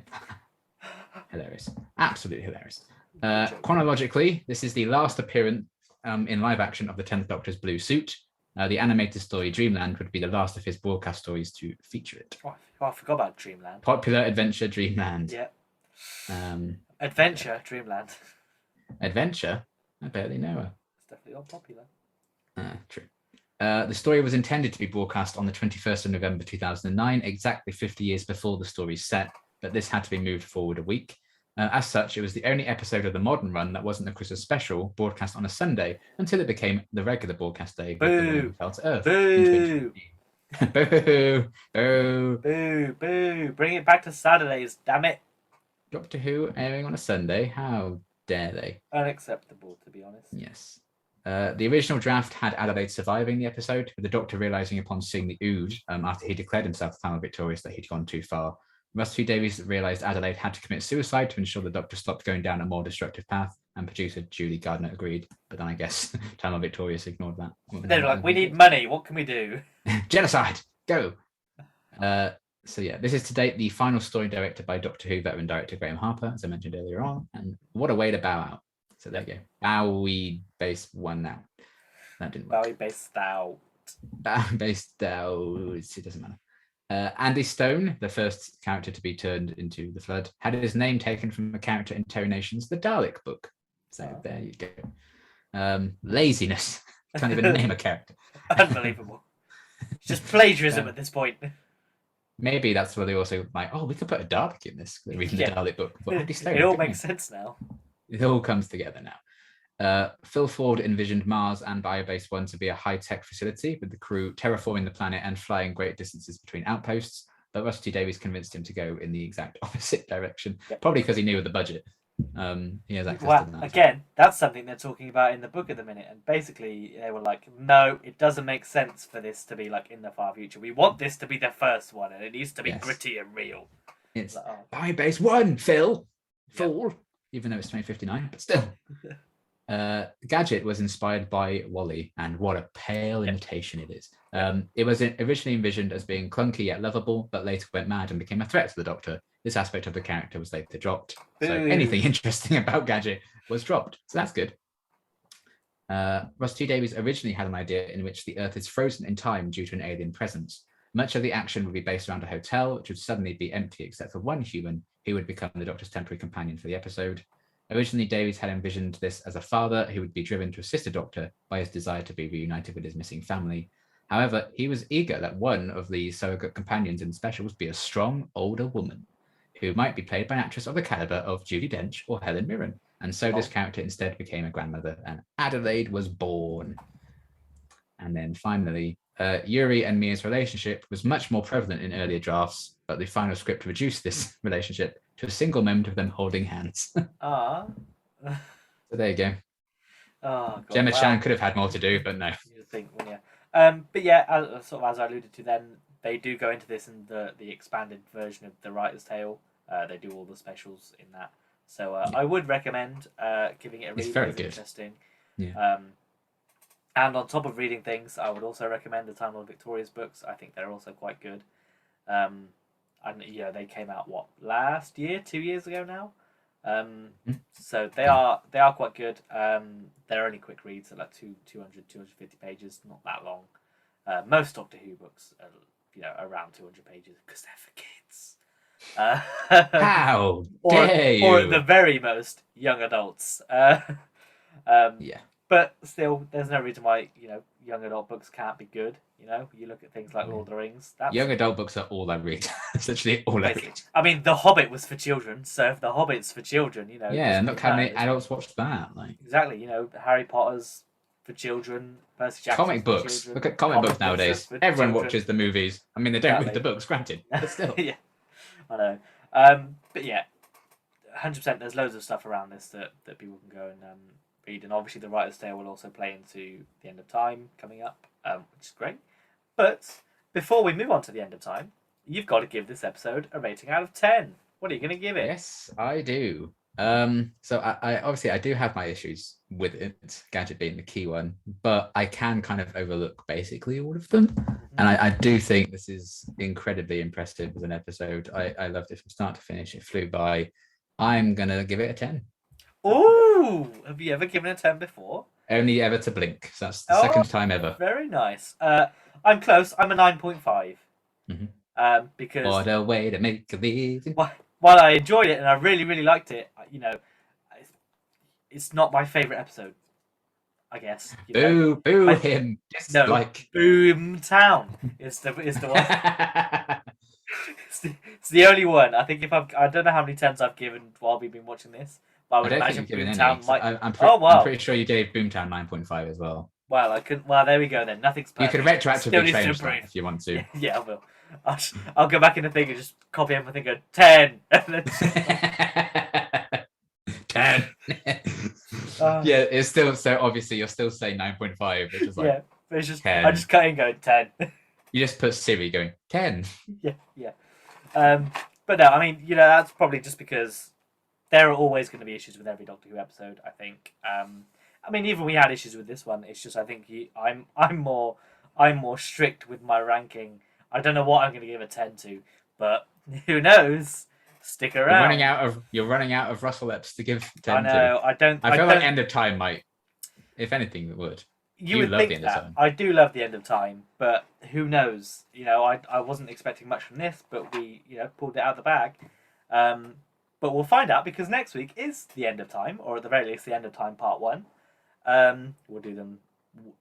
Hilarious. Absolutely hilarious. Joke. Chronologically, this is the last appearance in live action of the 10th Doctor's blue suit. The animated story Dreamland would be the last of his broadcast stories to feature it. Oh, I forgot about Dreamland. Popular adventure Dreamland. Yeah. Adventure Dreamland. Adventure? I barely know her. It's definitely unpopular. True. The story was intended to be broadcast on the 21st of November 2009, exactly 50 years before the story's set, but this had to be moved forward a week. As such, it was the only episode of the modern run that wasn't a Christmas special broadcast on a Sunday until it became the regular broadcast day. Boo! Fell to Earth. Boo! Boo! Boo! Boo! Boo! Bring it back to Saturdays, damn it! Doctor Who airing on a Sunday? How dare they? Unacceptable, to be honest. Yes. The original draft had Adelaide surviving the episode, with the Doctor realizing upon seeing the Ood, after he declared himself the final victorious, that he'd gone too far. Russell T Davies realized Adelaide had to commit suicide to ensure the Doctor stopped going down a more destructive path, and producer Julie Gardner agreed. But then I guess Time of Victorious ignored that. They were like, we need money, what can we do? Genocide, go! So yeah, this is to date the final story directed by Doctor Who veteran director Graham Harper, as I mentioned earlier on, and what a way to bow out. So there you go. Bowie base one now. That didn't work. Bowie based out. Bowie based out. It doesn't matter. Andy Stone, the first character to be turned into the Flood, had his name taken from a character in Terry Nation's The Dalek book. So there you go. Laziness. Can't even name a character. Unbelievable. It's just plagiarism at this point. Maybe that's where they also like, oh, we could put a Dalek in this. They're reading the Dalek book. But Andy Stone, it all makes sense now. It all comes together now. Phil Ford envisioned Mars and Biobase 1 to be a high-tech facility, with the crew terraforming the planet and flying great distances between outposts, but Russell T Davies convinced him to go in the exact opposite direction, probably because he knew the budget. He has access to that. Again, that's something they're talking about in the book at the minute, and basically they were like, no, it doesn't make sense for this to be like in the far future. We want this to be the first one, and it needs to be gritty and real. It's like, Biobase 1, Phil! Fool! Even though it's 2059, but still. Gadget was inspired by Wally, and what a pale imitation it is. It was originally envisioned as being clunky yet lovable, but later went mad and became a threat to the Doctor. This aspect of the character was later dropped. So anything interesting about Gadget was dropped. So that's good. Russ T Davies originally had an idea in which the Earth is frozen in time due to an alien presence. Much of the action would be based around a hotel, which would suddenly be empty except for one human who would become the Doctor's temporary companion for the episode. Originally, Davies had envisioned this as a father who would be driven to assist the Doctor by his desire to be reunited with his missing family. However, he was eager that one of the surrogate companions in the specials be a strong, older woman, who might be played by an actress of the caliber of Judi Dench or Helen Mirren. And so this character instead became a grandmother, and Adelaide was born. And then finally, Yuri and Mia's relationship was much more prevalent in earlier drafts, but the final script reduced this relationship to a single moment of them holding hands. So there you go. God, Gemma Chan could have had more to do, but no. You'd think, wouldn't you? But yeah, as I alluded to then, they do go into this in the expanded version of The Writer's Tale. They do all the specials in that. So I would recommend giving it a read. It's very good. Interesting. Yeah. And on top of reading things, I would also recommend the Time Lord Victoria's books. I think they're also quite good. And they came out last year, 2 years ago now. So they are quite good. They're only quick reads, so like 250 pages, not that long. Most Doctor Who books are around 200 pages because they're for kids. How dare you? Or at the very most, young adults. But still, there's no reason why young adult books can't be good. You look at things like Lord of the Rings. Young adult books are all I read. Essentially all I read. I mean, The Hobbit was for children, so if The Hobbit's for children, Yeah, look how many adults watched that. Exactly, Harry Potter's for children, Percy Jackson's comic books. Children, look at comic books nowadays. Everyone watches the movies. I mean, they don't read the books, granted, but still. Yeah, I know. But yeah, 100%. There's loads of stuff around this that people can go and read, and obviously the Writer's Tale will also play into the End of Time coming up, which is great. But before we move on to the End of Time, you've got to give this episode a rating out of 10. What are you going to give it? Yes, I do. So I obviously I do have my issues with it, Gadget being the key one, but I can kind of overlook basically all of them. And I do think this is incredibly impressive as an episode. I loved it from start to finish. It flew by. I'm going to give it a 10. Ooh, have you ever given a 10 before? Only ever to blink. So that's the Oh, second time ever. very nice. I'm close. I'm a 9.5. Because What a way to make a living. while I enjoyed it and I really, really liked it, it's not my favorite episode. I guess. Boo him. Dislike. No, Boomtown is the one. It's the only one. I think I don't know how many tens I've given while we've been watching this, but I would imagine Boomtown might. I'm pretty sure you gave Boomtown 9.5 as well. Well, I couldn't. Well, there we go then. Nothing's perfect. You could retroactively change that if you want to. Yeah, I will. I'll go back in the thing and just copy everything and go 10. And then 10. Yeah, it's still so obviously you're still saying 9.5, which is like yeah, but it's just 10. I just cut in going 10. You just put Siri going 10. Yeah. But no, I mean, that's probably just because there are always going to be issues with every Doctor Who episode. I think. I mean, even we had issues with this one. It's just I think I'm more strict with my ranking. I don't know what I'm going to give a 10 to, but who knows? Stick around. You're running out of Russell Epps to give 10 I know. to. I feel like End of Time might, if anything, it would. You would think that. I do love the End of Time, but who knows? I wasn't expecting much from this, but we pulled it out of the bag. But we'll find out because next week is the End of Time, or at the very least, the End of Time Part 1. We'll do them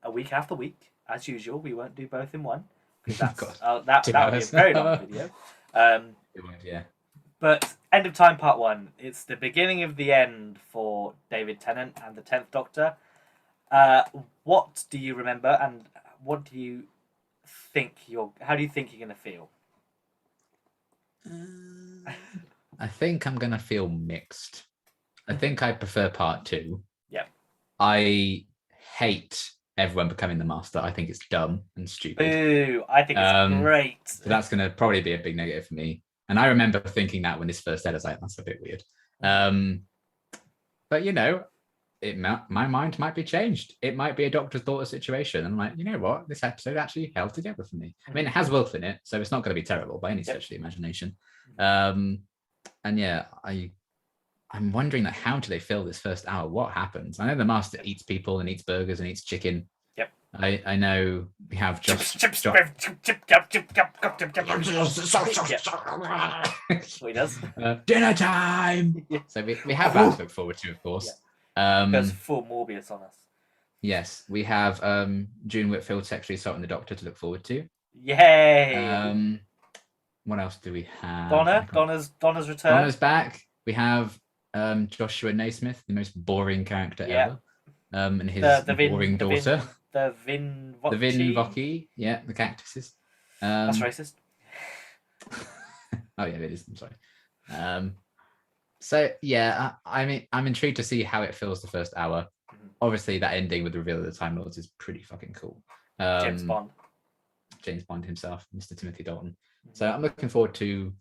a week after week, as usual. We won't do both in one because that would be a very long video. It would, yeah. But End of Time Part 1, it's the beginning of the end for David Tennant and the 10th Doctor. What do you remember, and what do you think how do you think you're going to feel? I think I'm going to feel mixed. I think I prefer Part 2. Yeah. I hate everyone becoming the Master. I think it's dumb and stupid. Ooh, I think it's great. So that's going to probably be a big negative for me. And I remember thinking that when this first aired, I was like, that's a bit weird. But my mind might be changed. It might be a Doctor's daughter situation. And I'm like, you know what? This episode actually held together for me. I mean, it has Wilf in it, so it's not going to be terrible by any stretch of the imagination. And yeah, I'm wondering that how do they fill this first hour? What happens? I know the Master eats people and eats burgers and eats chicken. Yep. I know we have Josh. He does. Dinner time. So we have that to look forward to, of course. Goes full Morbius on us. Yes, we have June Whitfield sexually assaulting the Doctor to look forward to. Yay! What else do we have? Donna's return. Donna's back. We have Joshua Naismith, the most boring character ever. And his boring daughter. The Vin Voki. Yeah, the cactuses. That's racist. Oh yeah, it is. I'm sorry. So yeah, I'm intrigued to see how it fills the first hour. Mm-hmm. Obviously, that ending with the reveal of the Time Lords is pretty fucking cool. James Bond himself, Mr. Timothy Dalton. Mm-hmm. So I'm looking forward to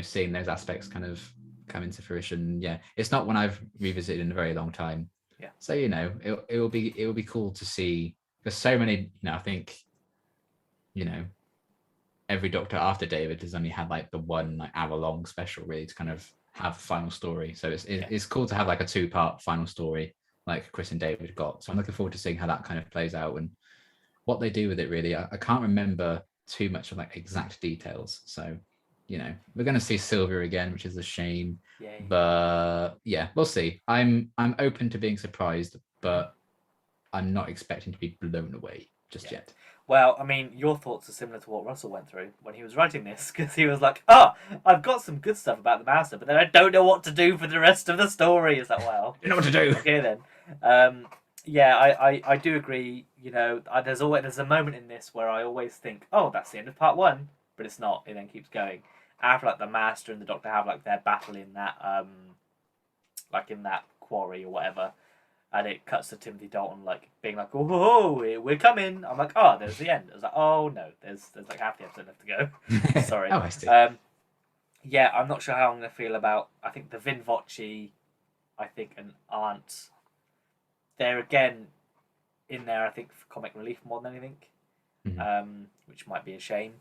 seeing those aspects kind of come into fruition. Yeah, it's not one I've revisited in a very long time. Yeah. So it will be cool to see because so many. I think every Doctor after David has only had like the one hour long special really to kind of have a final story. So it's cool to have like a 2-part final story like Chris and David got. So I'm looking forward to seeing how that kind of plays out and what they do with it really. I can't remember too much of like exact details. So, we're going to see Sylvia again, which is a shame. Yay. But yeah, we'll see. I'm open to being surprised, but I'm not expecting to be blown away just yet. Well, I mean, your thoughts are similar to what Russell went through when he was writing this, because he was like, I've got some good stuff about the Master, but then I don't know what to do for the rest of the story. Is that, well? You know what to do. Okay, then. Yeah, I do agree. There's a moment in this where I always think, that's the end of Part 1, but it's not. It then keeps going. After, like, the Master and the Doctor have, like, their battle in that, in that quarry or whatever, and it cuts to Timothy Dalton, like, being like, oh, we're coming. I'm like, there's the end. I was like, oh, no, there's like half the episode left to go. Sorry. I see. Yeah, I'm not sure how I'm going to feel about, I think, the Vin Voci, and Aunt. They're, again, in there, I think, for comic relief more than anything. which might be a shame.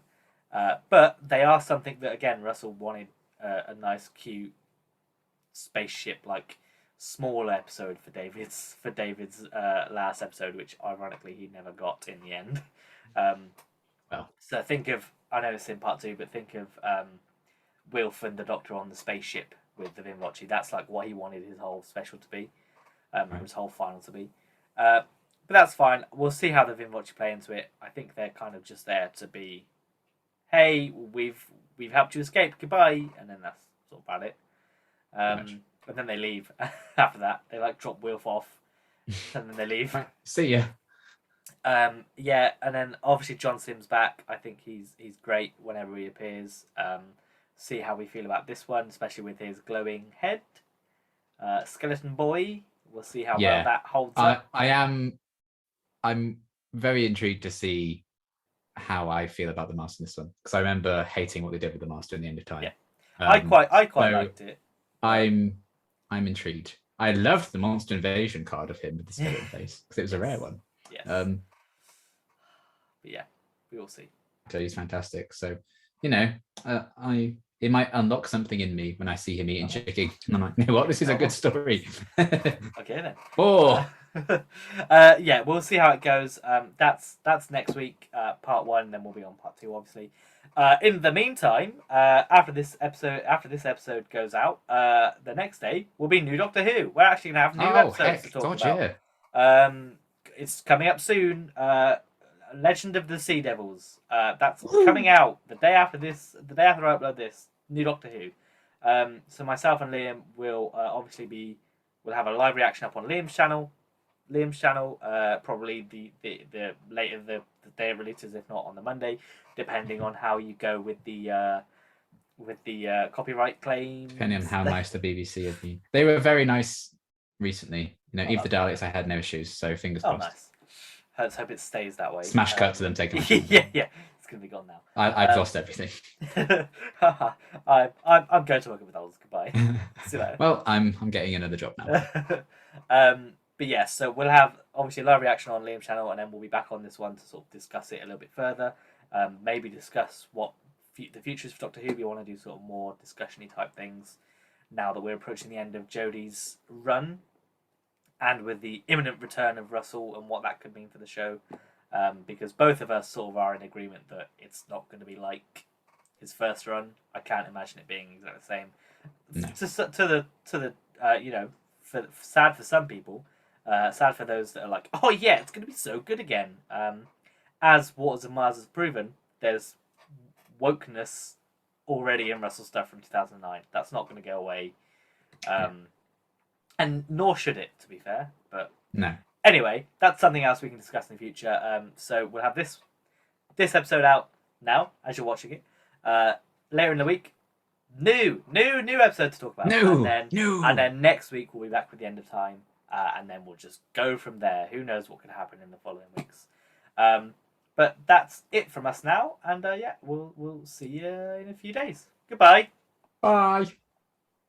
But they are something that, again, Russell wanted a nice, cute spaceship, like small episode for David's last episode, which ironically he never got in the end. Well, So think of, I know it's in part 2, but think of Wilf and the Doctor on the spaceship with the Vinvoce. That's like what he wanted his whole special to be, his whole final to be. But that's fine. We'll see how the Vinvoce play into it. I think they're kind of just there to be, hey, we've helped you escape, goodbye, and then that's sort of about it. And then they leave after that. They like drop Wilf off, and then they leave. Right. See ya. Yeah, and then obviously John Sim's back. I think he's great whenever he appears. See how we feel about this one, especially with his glowing head. Skeleton Boy. We'll see how well that holds up. I'm very intrigued to see how I feel about the Master in this one, because I remember hating what they did with the Master in the End of Time. Yeah. I quite liked it. I'm intrigued. I loved the Monster Invasion card of him with the skeleton face, because it was a rare one. Yes. But yeah, we will see. So he's fantastic. So, it might unlock something in me when I see him eating chicken. And I'm like, you know what? This is a good story. Okay then. Yeah, we'll see how it goes. That's next week, part 1. Then we'll be on part 2, obviously. In the meantime, after this episode goes out, the next day will be new Doctor Who. We're actually gonna have new episodes to talk about. Yeah. It's coming up soon. Legend of the Sea Devils. That's coming out the day after this. The day after I upload this, new Doctor Who. So myself and Liam will obviously we'll have a live reaction up on Liam's channel. Probably the later the day it releases, if not on the Monday, depending on how you go with the copyright claims. Depending on how nice the BBC have been. They were very nice recently. Even the Daleks, I had no issues. So fingers crossed. Nice. Let's hope it stays that way. Smash cut to them taking. Yeah. It's gonna be gone now. I've lost everything. I'm going to work with Oz. Goodbye. See you later. Well, I'm getting another job now. But yeah, so we'll have obviously a live reaction on Liam's channel, and then we'll be back on this one to sort of discuss it a little bit further. Maybe discuss what the future is for Doctor Who. We want to do sort of more discussion-y type things now that we're approaching the end of Jodie's run, and with the imminent return of Russell and what that could mean for the show. Because both of us sort of are in agreement that it's not going to be like his first run. I can't imagine it being exactly the same. No. To the sad for some people, sad for those that are like, oh yeah, it's going to be so good again. As Waters of Mars has proven, there's wokeness already in Russell stuff from 2009. That's not going to go away. And nor should it, to be fair. But no. Anyway, that's something else we can discuss in the future. So we'll have this episode out now as you're watching it. Later in the week, new episode to talk about. And then next week we'll be back with the End of Time, and then we'll just go from there. Who knows what could happen in the following weeks? But that's it from us now, and we'll see you in a few days. Goodbye. Bye.